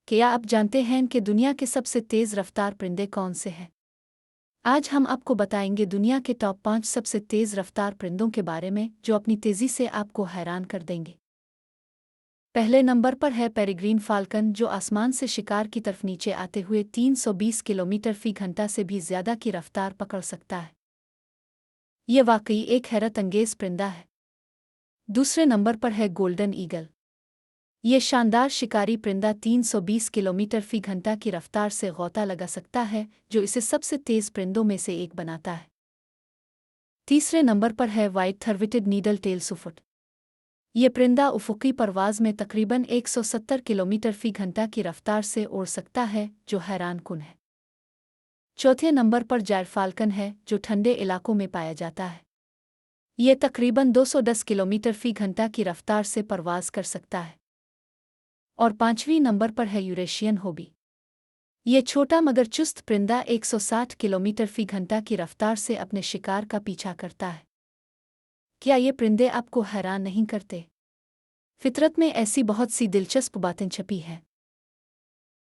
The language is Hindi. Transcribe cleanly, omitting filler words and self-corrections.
क्या आप जानते हैं कि दुनिया के सबसे तेज़ रफ्तार परिंदे कौन से हैं? आज हम आपको बताएंगे दुनिया के टॉप 5 सबसे तेज़ रफ्तार परिंदों के बारे में जो अपनी तेज़ी से आपको हैरान कर देंगे। पहले नंबर पर है पेरिग्रीन फाल्कन, जो आसमान से शिकार की तरफ नीचे आते हुए 320 किलोमीटर फी घंटा से भी ज़्यादा की रफ्तार पकड़ सकता है। ये वाकई एक हैरत अंगेज़ परिंदा है। दूसरे नंबर पर है गोल्डन ईगल। ये शानदार शिकारी परिंदा 320 किलोमीटर फी घंटा की रफ्तार से गौता लगा सकता है, जो इसे सबसे तेज़ परिंदों में से एक बनाता है। तीसरे नंबर पर है वाइट थर्विटेड नीडल टेल सुफुट। ये परिंदा उफ़ुकी परवाज़ में तकरीबन 170 किलोमीटर फी घंटा की रफ्तार से उड़ सकता है, जो हैरानकुन है। चौथे नंबर पर जैड फाल्कन है, जो ठंडे इलाकों में पाया जाता है। ये तकरीबन 210 किलोमीटर फी घंटा की रफ्तार से परवाज़ कर सकता है। और पांचवीं नंबर पर है यूरेशियन होबी। ये छोटा मगर चुस्त परिंदा 160 किलोमीटर फी घंटा की रफ्तार से अपने शिकार का पीछा करता है। क्या ये परिंदे आपको हैरान नहीं करते? फितरत में ऐसी बहुत सी दिलचस्प बातें छपी हैं।